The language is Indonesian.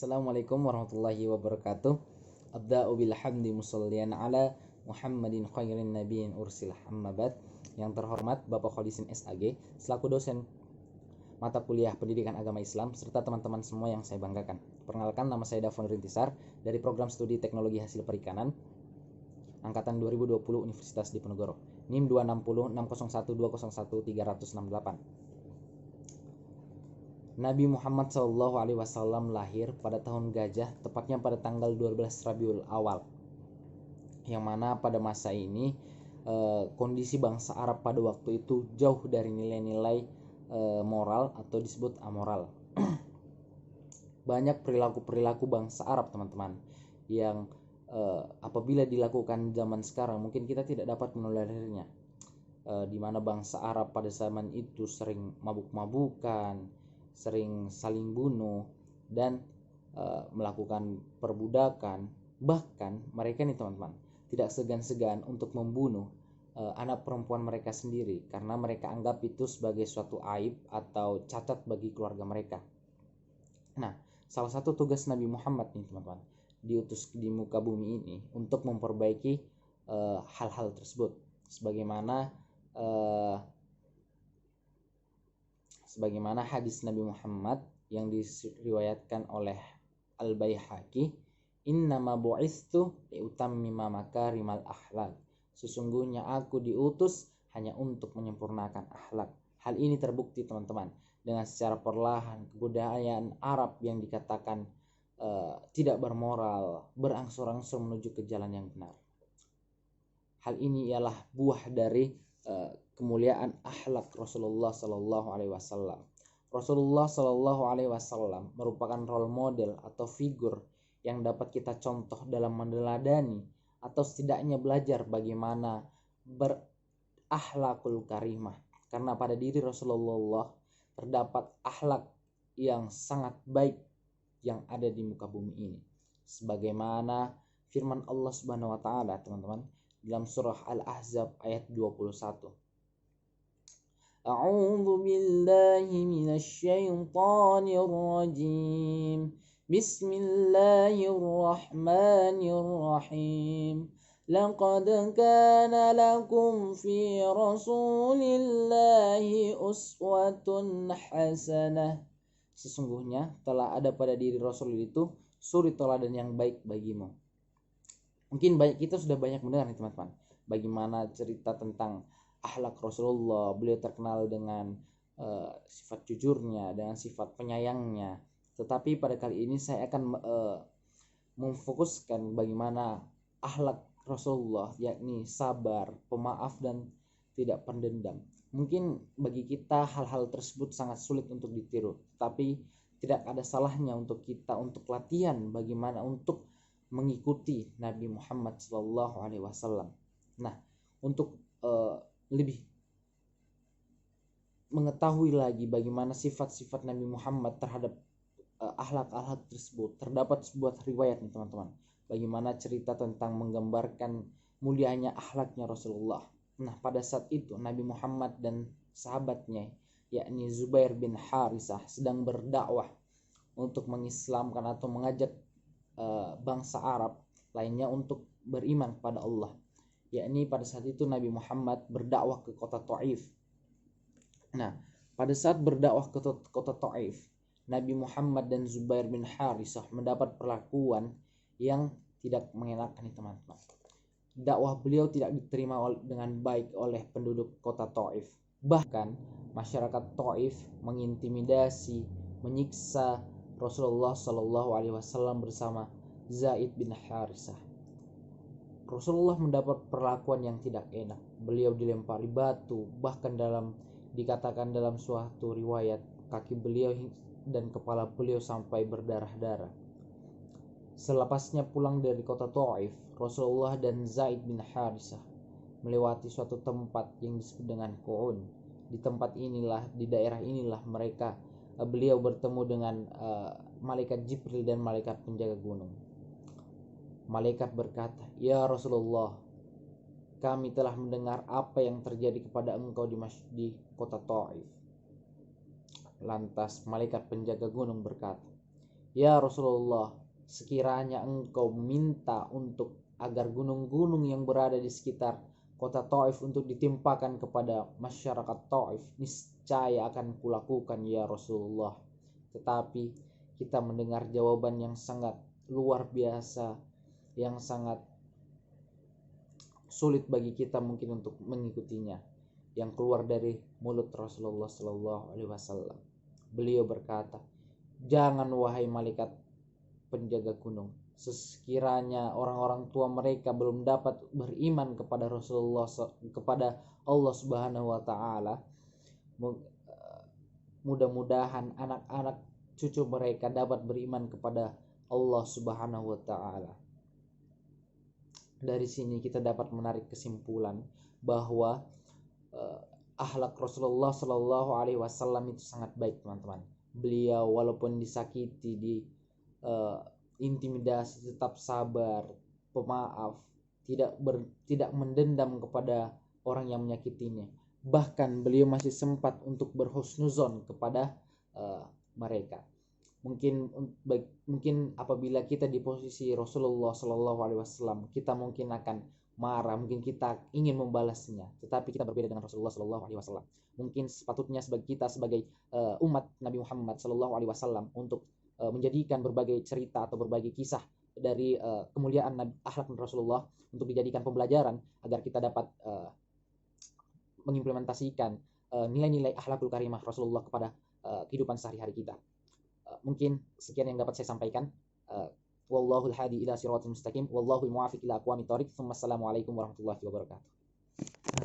Assalamualaikum warahmatullahi wabarakatuh. Abda'u bilhamdi musallian ala Muhammadin khairin nabiyin ursilah amma ba'd. Yang terhormat Bapak Kholisin SAG selaku dosen mata kuliah Pendidikan Agama Islam serta teman-teman semua yang saya banggakan. Perkenalkan, nama saya Dafon Rintisar dari Program Studi Teknologi Hasil Perikanan angkatan 2020 Universitas Diponegoro. NIM 260 601 201 368. Nabi Muhammad SAW lahir pada tahun Gajah, tepatnya pada tanggal 12 Rabiul Awal, yang mana pada masa ini kondisi bangsa Arab pada waktu itu jauh dari nilai-nilai moral atau disebut amoral. Banyak perilaku-perilaku bangsa Arab, teman-teman, yang apabila dilakukan zaman sekarang mungkin kita tidak dapat menolerinya, di mana bangsa Arab pada zaman itu sering mabuk-mabukan, sering saling bunuh dan melakukan perbudakan. Bahkan mereka nih, teman-teman, tidak segan-segan untuk membunuh anak perempuan mereka sendiri karena mereka anggap itu sebagai suatu aib atau cacat bagi keluarga mereka. Nah, salah satu tugas Nabi Muhammad nih, teman-teman, diutus di muka bumi ini untuk memperbaiki hal-hal tersebut, sebagaimana hadis Nabi Muhammad yang diriwayatkan oleh Al-Baihaqi, innama bu'istu liutammima makarimal akhlak. Sesungguhnya aku diutus hanya untuk menyempurnakan akhlak. Hal ini terbukti, teman-teman, dengan secara perlahan kebudayaan Arab yang dikatakan tidak bermoral berangsur-angsur menuju ke jalan yang benar. Hal ini ialah buah dari kemuliaan akhlak Rasulullah Sallallahu Alaihi Wasallam. Rasulullah Sallallahu Alaihi Wasallam merupakan role model atau figur yang dapat kita contoh dalam meneladani atau setidaknya belajar bagaimana berakhlakul karimah. Karena pada diri Rasulullah terdapat akhlak yang sangat baik yang ada di muka bumi ini. Sebagaimana firman Allah Subhanahu wa taala, teman-teman, dalam surah Al-Ahzab ayat 21. A'udzu billahi minasyaitonir rajim. Bismillahirrahmanirrahim. Laqad kana lakum fi Rasulillahi uswatun hasanah. Sesungguhnya telah ada pada diri Rasul itu suri teladan yang baik bagimu. Mungkin kita sudah banyak mendengar nih, teman-teman, bagaimana cerita tentang akhlak Rasulullah. Beliau terkenal dengan sifat jujurnya, dengan sifat penyayangnya. Tetapi pada kali ini saya akan memfokuskan bagaimana akhlak Rasulullah, yakni sabar, pemaaf, dan tidak pendendam. Mungkin bagi kita hal-hal tersebut sangat sulit untuk ditiru, tapi tidak ada salahnya untuk kita untuk latihan bagaimana untuk mengikuti Nabi Muhammad SAW. Nah, untuk lebih mengetahui lagi bagaimana sifat-sifat Nabi Muhammad terhadap akhlak-akhlak tersebut, terdapat sebuah riwayat nih, teman-teman, bagaimana cerita tentang menggambarkan mulianya akhlaknya Rasulullah. Nah, pada saat itu Nabi Muhammad dan sahabatnya, yakni Zubair bin Harisah, sedang berdakwah untuk mengislamkan atau mengajak bangsa Arab lainnya untuk beriman kepada Allah. Yakni pada saat itu Nabi Muhammad berdakwah ke kota Taif. Nah, pada saat berdakwah ke kota Taif, Nabi Muhammad dan Zubair bin Harisah mendapat perlakuan yang tidak mengenakan, teman-teman. Dakwah beliau tidak diterima dengan baik oleh penduduk kota Taif. Bahkan masyarakat Taif mengintimidasi, menyiksa Rasulullah Shallallahu Alaihi Wasallam bersama Zaid bin Harisah. Rasulullah mendapat perlakuan yang tidak enak. Beliau dilempari batu, bahkan dikatakan dalam suatu riwayat kaki beliau dan kepala beliau sampai berdarah-darah. Selepasnya pulang dari kota Taif, Rasulullah dan Zaid bin Harisah melewati suatu tempat yang disebut dengan Qu'un. Di tempat inilah, di daerah inilah beliau bertemu dengan malaikat Jibril dan malaikat penjaga gunung. Malaikat berkata, "Ya Rasulullah, kami telah mendengar apa yang terjadi kepada engkau di kota Taif." Lantas malaikat penjaga gunung berkata, Ya Rasulullah, sekiranya engkau minta untuk agar gunung-gunung yang berada di sekitar kota Taif untuk ditimpakan kepada masyarakat Taif, niscaya akan kulakukan ya Rasulullah. Tetapi kita mendengar jawaban yang sangat luar biasa, yang sangat sulit bagi kita mungkin untuk mengikutinya, yang keluar dari mulut Rasulullah Sallallahu Alaihi Wasallam. Beliau berkata, jangan wahai malaikat penjaga gunung, sekiranya orang-orang tua mereka belum dapat beriman kepada Rasulullah, kepada Allah Subhanahu wa taala, mudah-mudahan anak-anak cucu mereka dapat beriman kepada Allah Subhanahu wa taala. Dari sini kita dapat menarik kesimpulan bahwa akhlak Rasulullah Shallallahu Alaihi Wasallam itu sangat baik, teman-teman. Beliau walaupun disakiti, intimidasi, tetap sabar, pemaaf, tidak mendendam kepada orang yang menyakitinya. Bahkan beliau masih sempat untuk berhusnuzon kepada mereka. Mungkin apabila kita di posisi Rasulullah Shallallahu Alaihi Wasallam, kita mungkin akan marah, mungkin kita ingin membalasnya, tetapi kita berbeda dengan Rasulullah Shallallahu Alaihi Wasallam. Mungkin sepatutnya kita sebagai umat Nabi Muhammad Shallallahu Alaihi Wasallam untuk menjadikan berbagai cerita atau berbagai kisah dari kemuliaan akhlak Rasulullah untuk dijadikan pembelajaran agar kita dapat mengimplementasikan nilai-nilai akhlakul karimah Rasulullah kepada kehidupan sehari-hari kita. Mungkin sekian yang dapat saya sampaikan. Wallahul hadi ila siratal mustaqim, wallahul muwaffiq ila aqwamit thoriq. Assalamualaikum warahmatullahi wabarakatuh.